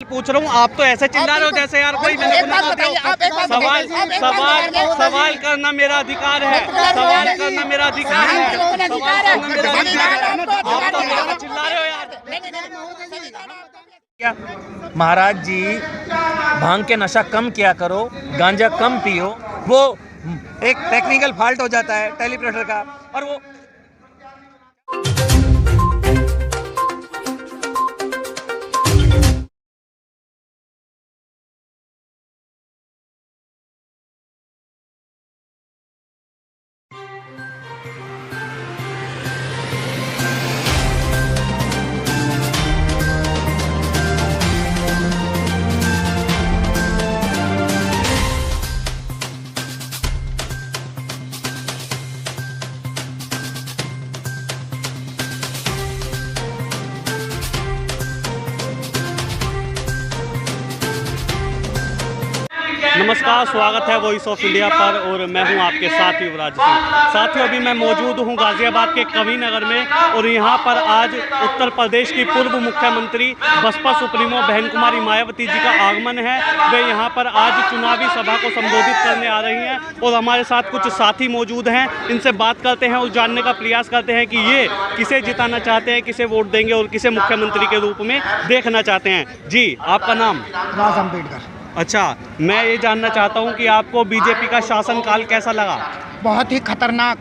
पूछ रहा हूँ, आप तो ऐसे चिल्ला रहे हो जैसे यार कोई सवाल करना मेरा अधिकार है, सवाल करना मेरा अधिकार है, आप तो चिल्ला रहे हो यार। क्या महाराज जी, भांग के नशा कम किया करो, गांजा कम पियो। वो एक टेक्निकल फॉल्ट हो जाता है टेलीप्रेशर का, और वो नमस्कार, स्वागत है वॉइस ऑफ इंडिया पर और मैं हूं आपके साथ युवराज सिंह। साथियों, अभी मैं मौजूद हूं गाजियाबाद के कविनगर में और यहां पर आज उत्तर प्रदेश की पूर्व मुख्यमंत्री बसपा सुप्रीमो बहन कुमारी मायावती जी का आगमन है। वे यहां पर आज चुनावी सभा को संबोधित करने आ रही हैं और हमारे साथ कुछ साथी मौजूद हैं। इनसे बात करते हैं और जानने का प्रयास करते हैं कि ये किसे जिताना चाहते हैं, किसे वोट देंगे और किसे मुख्यमंत्री के रूप में देखना चाहते हैं। जी, आपका नाम? राज अम्बेडकर। अच्छा, मैं ये जानना चाहता हूँ कि आपको बीजेपी का शासनकाल कैसा लगा? बहुत ही खतरनाक,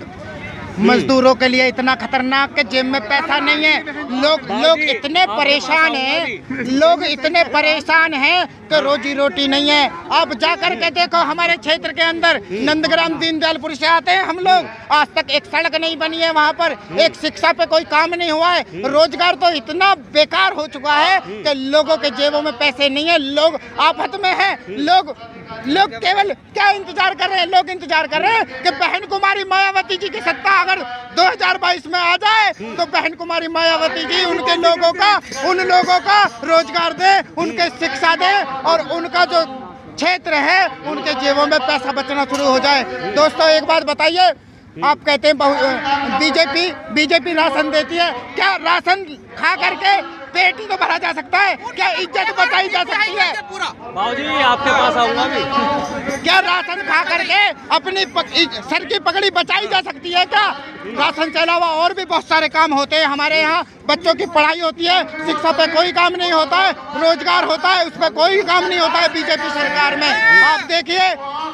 मजदूरों के लिए इतना खतरनाक कि जेब में पैसा नहीं है। लोग इतने परेशान हैं, लोग इतने परेशान हैं कि रोजी रोटी नहीं है। आप जा कर के देखो, हमारे क्षेत्र के अंदर नंदग्राम दीनदयालपुर से आते हैं हम लोग, आज तक एक सड़क नहीं बनी है वहाँ पर, एक शिक्षा पे कोई काम नहीं हुआ है। रोजगार तो इतना बेकार हो चुका है कि लोगों के जेबों में पैसे नहीं है, लोग आफत में हैं। लोग केवल क्या इंतजार कर रहे हैं? लोग इंतजार कर रहे हैं कि बहन कुमारी मायावती जी की सत्ता अगर 2022 में आ जाए तो बहन कुमारी मायावती जी उन लोगों का रोजगार दे, उनके शिक्षा दे और उनका जो क्षेत्र है उनके जेबों में पैसा बचना शुरू हो जाए। दोस्तों, एक बात बताइए, आप कहते हैं बीजेपी राशन देती है, क्या राशन खा करके पेट ही तो भरा जा सकता है? क्या इज्जत बचाई जा सकती है? बाबूजी, आपके पास आऊंगा भी। क्या राशन खा करके अपनी सर की पगड़ी बचाई जा सकती है? क्या राशन के अलावा और भी बहुत सारे काम होते हैं हमारे यहाँ। बच्चों की पढ़ाई होती है, शिक्षा पे कोई काम नहीं होता है, रोजगार होता है, उस पर कोई काम नहीं होता है बीजेपी सरकार में। आप देखिए,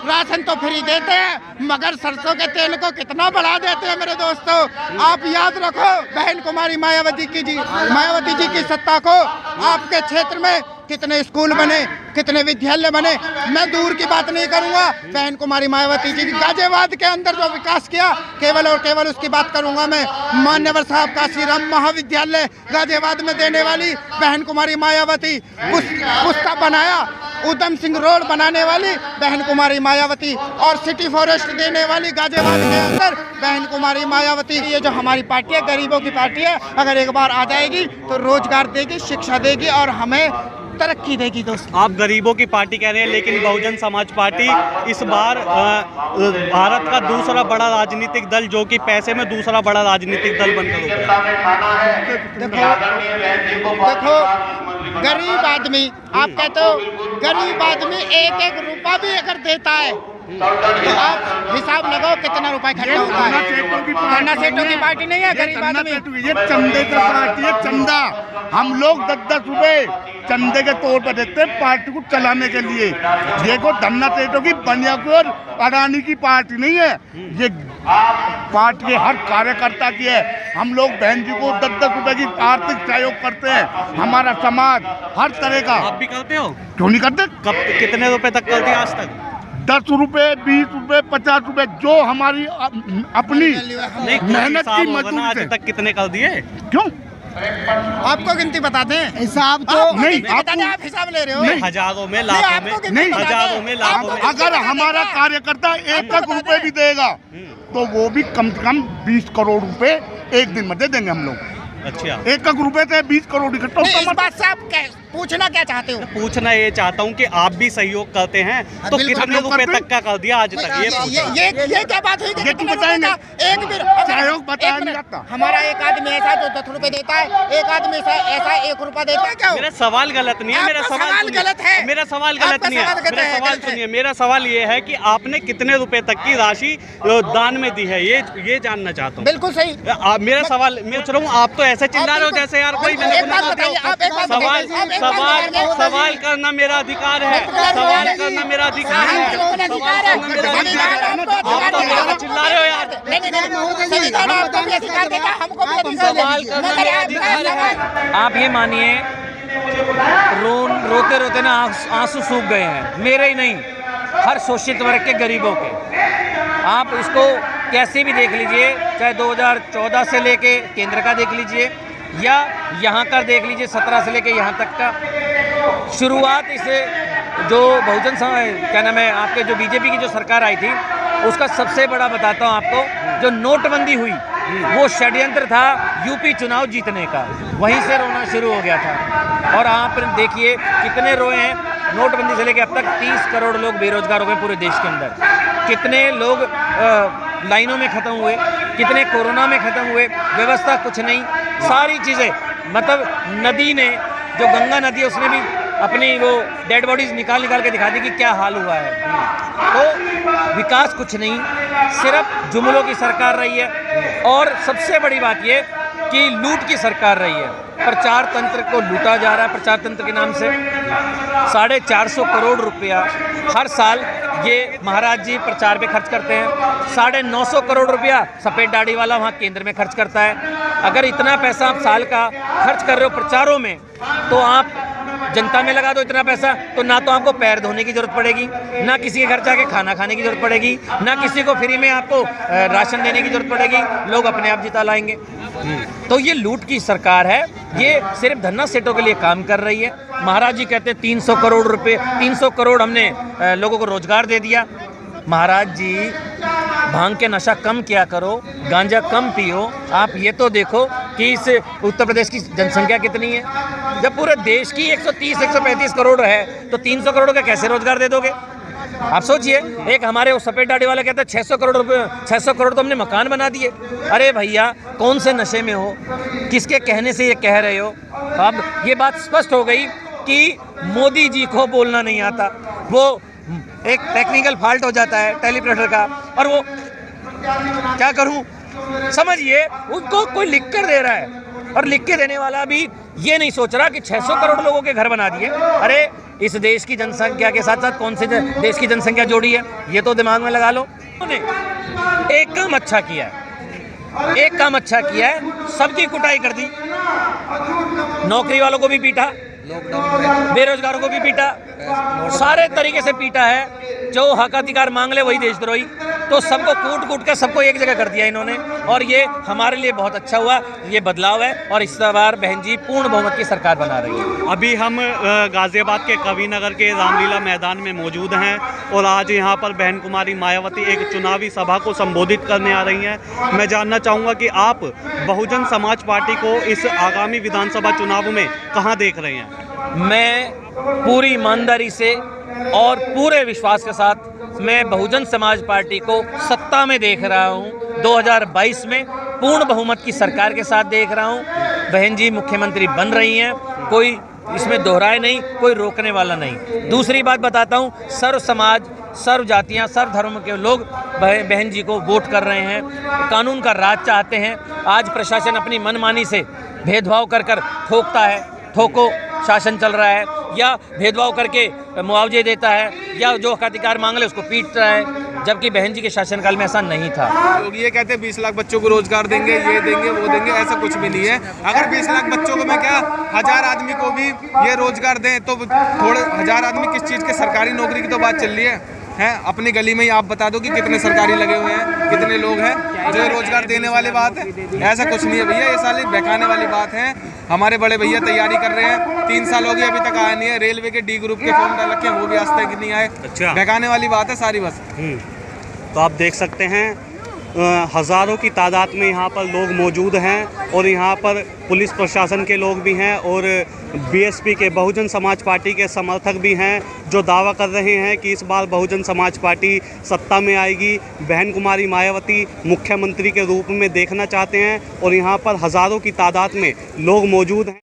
राशन तो फ्री देते हैं मगर सरसों के तेल को कितना बढ़ा देते हैं मेरे दोस्तों। आप याद रखो, बहन कुमारी मायावती जी की सत्ता को आपके क्षेत्र में कितने स्कूल बने, कितने विद्यालय बने। मैं दूर की बात नहीं करूंगा, बहन कुमारी मायावती जी गाजियाबाद के अंदर जो विकास किया केवल और केवल उसकी बात करूंगा मैं। मान्यवर साहब काशीराम महाविद्यालय गाजियाबाद में देने वाली बहन कुमारी मायावती, पुस्ता बनाया, उधम सिंह रोड बनाने वाली बहन कुमारी मायावती और सिटी फॉरेस्ट देने वाली गाजियाबाद के अंदर बहन कुमारी मायावती। ये जो हमारी पार्टी है, गरीबों की पार्टी है, अगर एक बार आ जाएगी तो रोजगार देगी, शिक्षा देगी और हमें तरक्की देगी। दोस्तों, आप गरीबों की पार्टी कह रहे हैं, लेकिन बहुजन समाज पार्टी इस बार भारत का दूसरा बड़ा राजनीतिक दल, जो कि पैसे में दूसरा बड़ा राजनीतिक दल बनकर उभरा है। देखो, गरीब आदमी, आप कहते हो गरीब आदमी एक रुपया भी अगर देता है तो आप हिसाब लगाओ कितना रुपया इकट्ठा होता है। अन्ना सेठों की पार्टी नहीं है गरीब आदमी, ये चंदे का पार्टी है। चंदा हम लोग 10-10 रुपए चंदे के तौर पर देते हैं पार्टी को चलाने के लिए। देखो, धन्ना सेठों की, बनियापुर अडानी की पार्टी नहीं है, ये पार्टी के हर कार्यकर्ता की है। हम लोग बहन जी को 10-10 रुपए की आर्थिक सहयोग करते हैं। हमारा समाज हर तरह का। आप भी करते हो? क्यों नहीं करते? कब, कितने रुपए तक कर दिया आज तक? 10 रुपए, 20 रुपए, 50 रुपए, जो हमारी अपनी मेहनत की मजदूरी आज तक कितने कर दिए? क्यों? आपको गिनती बताते हैं, हिसाब तो नहीं, आप हिसाब ले रहे हो। हजारों में, लाखों में, नहीं, हजारों में, लाखों में। अगर हमारा कार्यकर्ता 1 रुपए भी देगा तो वो भी कम से कम 20 करोड़ रुपए एक दिन में दे देंगे हम लोग। अच्छा, 1 रुपए से 20 करोड़ इकट्ठा। इस बात से आप पूछना क्या चाहते हो? पूछना ये चाहता हूँ कि आप भी सहयोग करते हैं तो बिल्कुल, कितने रुपए तक का कर दिया आज तक? ये क्या बात हुई कि ये कितने बताएं रुपए ना। का? एक भी सहयोग बताया एक नहीं मिनट। जाता। हमारा एक आदमी ऐसा जो 10 रुपए देता है, एक आदमी ऐसा 1 रुपया देता है क्या? मेरा सवाल गलत नहीं है, मेरा आपका सवाल सवाल सुनिए। गलत है। मेरा सवाल गलत आपका नहीं है, सवाल गलत मेरा है, सवाल गलत है। सुनिए। मेरा सवाल ये है कि आपने कितने रुपए तक की राशि दान में दी है, ये जानना चाहता हूँ। बिल्कुल सही। मेरा सवाल मैं पूछ रहा हूँ, आप तो ऐसे चिल्ला रहे हो जैसे यार कोई मैंने एक बात बताइए, आप एक बात सवाल बताइए, आप एक बात बताइए। सवाल करना मेरा अधिकार है, सवाल करना मेरा अधिकार है, सवाल करना मेरा अधिकार है। आप तो मेरे को चिल्ला रहे हो यार। संविधान आपको भी अधिकार देता है, हमको भी अधिकार सवाल करना मगर मेरा आप अधिकार है। आप ये मानिए रोते रोते ना आंसू सूख गए हैं, मेरे ही नहीं, हर शोषित वर्ग के गरीबों के। आप इसको कैसे भी देख लीजिए, चाहे 2014 से लेके केंद्र का देख लीजिए या यहाँ का देख लीजिए, 17 से लेके यहाँ तक का। शुरुआत इसे जो बहुजन क्या नाम है आपके जो बीजेपी की जो सरकार आई थी, उसका सबसे बड़ा बताता हूँ आपको, जो नोटबंदी हुई वो षड्यंत्र था यूपी चुनाव जीतने का, वहीं से रोना शुरू हो गया था। और आप देखिए कितने रोए हैं, नोटबंदी से लेकर अब तक 30 करोड़ लोग बेरोजगार हो गए पूरे देश के अंदर, कितने लोग लाइनों में ख़त्म हुए, कितने कोरोना में ख़त्म हुए, व्यवस्था कुछ नहीं, सारी चीज़ें मतलब नदी ने जो गंगा नदी है उसने भी अपनी वो डेड बॉडीज़ निकाल के दिखा दी कि क्या हाल हुआ है। तो विकास कुछ नहीं, सिर्फ जुमलों की सरकार रही है। और सबसे बड़ी बात ये कि लूट की सरकार रही है, प्रचार तंत्र को लूटा जा रहा है। प्रचार तंत्र के नाम से 450 करोड़ रुपया हर साल ये महाराज जी प्रचार पे खर्च करते हैं। 950 करोड़ रुपया सफ़ेद दाढ़ी वाला वहाँ केंद्र में खर्च करता है। अगर इतना पैसा आप साल का खर्च कर रहे हो प्रचारों में, तो आप जनता में लगा दो इतना पैसा, तो ना तो आपको पैर धोने की जरूरत पड़ेगी, ना किसी के घर जाके खाना खाने की जरूरत पड़ेगी, ना किसी को फ्री में आपको राशन देने की जरूरत पड़ेगी, लोग अपने आप जिता लाएंगे। तो ये लूट की सरकार है, ये सिर्फ धन्ना सेठों के लिए काम कर रही है। महाराज जी कहते हैं 300 करोड़ रुपए, 300 करोड़ हमने लोगों को रोजगार दे दिया। महाराज जी भांग के नशा कम किया करो, गांजा कम पियो। आप ये तो देखो कि इस उत्तर प्रदेश की जनसंख्या कितनी है। जब पूरे देश की 130-135 करोड़ है तो 300 करोड़ का कैसे रोजगार दे दोगे? आप सोचिए, एक हमारे वो सफ़ेद दाढ़ी वाला कहता है 600 करोड़ रुपये, 600 करोड़ तो हमने मकान बना दिए। अरे भैया कौन से नशे में हो, किसके कहने से ये कह रहे हो? अब ये बात स्पष्ट हो गई कि मोदी जी को बोलना नहीं आता, वो एक टेक्निकल फॉल्ट हो जाता है टेलीप्रिंटर का, और वो क्या करूं समझिए, उनको कोई लिख कर दे रहा है और लिख के देने वाला भी ये नहीं सोच रहा कि 600 करोड़ लोगों के घर बना दिए। अरे इस देश की जनसंख्या के साथ साथ कौन से देश की जनसंख्या जोड़ी है, ये तो दिमाग में लगा लो। उन्होंने एक काम अच्छा किया है, एक काम अच्छा किया है, सबकी कुटाई कर दी। नौकरी वालों को भी पीटा, बेरोजगारों को भी पीटा, सारे तरीके से पीटा है। जो हक अधिकार मांग ले वही देशद्रोही, तो सबको कूट कूट कर सबको एक जगह कर दिया इन्होंने। और ये हमारे लिए बहुत अच्छा हुआ, ये बदलाव है। और इस बार बहन जी पूर्ण बहुमत की सरकार बना रही है। अभी हम गाजियाबाद के कविनगर के रामलीला मैदान में मौजूद हैं और आज यहाँ पर बहन कुमारी मायावती एक चुनावी सभा को संबोधित करने आ रही हैं। मैं जानना चाहूँगा कि आप बहुजन समाज पार्टी को इस आगामी विधानसभा चुनाव में कहाँ देख रहे हैं? मैं पूरी ईमानदारी से और पूरे विश्वास के साथ मैं बहुजन समाज पार्टी को सत्ता में देख रहा हूँ। 2022 में पूर्ण बहुमत की सरकार के साथ देख रहा हूँ। बहन जी मुख्यमंत्री बन रही हैं, कोई इसमें दोहराए नहीं, कोई रोकने वाला नहीं। दूसरी बात बताता हूँ, सर्व समाज, सर्व जातियाँ, सर्व धर्म के लोग बहन जी को वोट कर रहे हैं, कानून का राज चाहते हैं। आज प्रशासन अपनी मनमानी से भेदभाव कर ठोकता है, ठोको शासन चल रहा है, या भेदभाव करके मुआवजे देता है, या जो हक अधिकार मांग ले उसको पीट रहा है, जबकि बहन जी के शासनकाल में ऐसा नहीं था। लोग ये कहते हैं 20 लाख बच्चों को रोजगार देंगे, ये देंगे, वो देंगे, ऐसा कुछ भी नहीं है। अगर 20 लाख बच्चों को मैं क्या 1000 आदमी को भी ये रोजगार दें तो थोड़े 1000 आदमी किस चीज़ के, सरकारी नौकरी की तो बात चल रही है। अपनी गली में ही आप बता दो कि कितने सरकारी लगे हुए हैं, कितने लोग हैं जो रोजगार देने वाली बात है। ऐसा कुछ नहीं है भैया, ये साली बहकाने वाली बात है। हमारे बड़े भैया तैयारी कर रहे हैं, 3 साल हो गए अभी तक आया नहीं है। रेलवे के डी ग्रुप के फॉर्म डाल रखे हैं, वो भी आज तक नहीं आए। अच्छा, बहकाने वाली बात है सारी बस। तो आप देख सकते हैं हज़ारों की तादाद में यहाँ पर लोग मौजूद हैं और यहाँ पर पुलिस प्रशासन के लोग भी हैं और बीएसपी के बहुजन समाज पार्टी के समर्थक भी हैं जो दावा कर रहे हैं कि इस बार बहुजन समाज पार्टी सत्ता में आएगी। बहन कुमारी मायावती मुख्यमंत्री के रूप में देखना चाहते हैं और यहाँ पर हज़ारों की तादाद में लोग मौजूद हैं।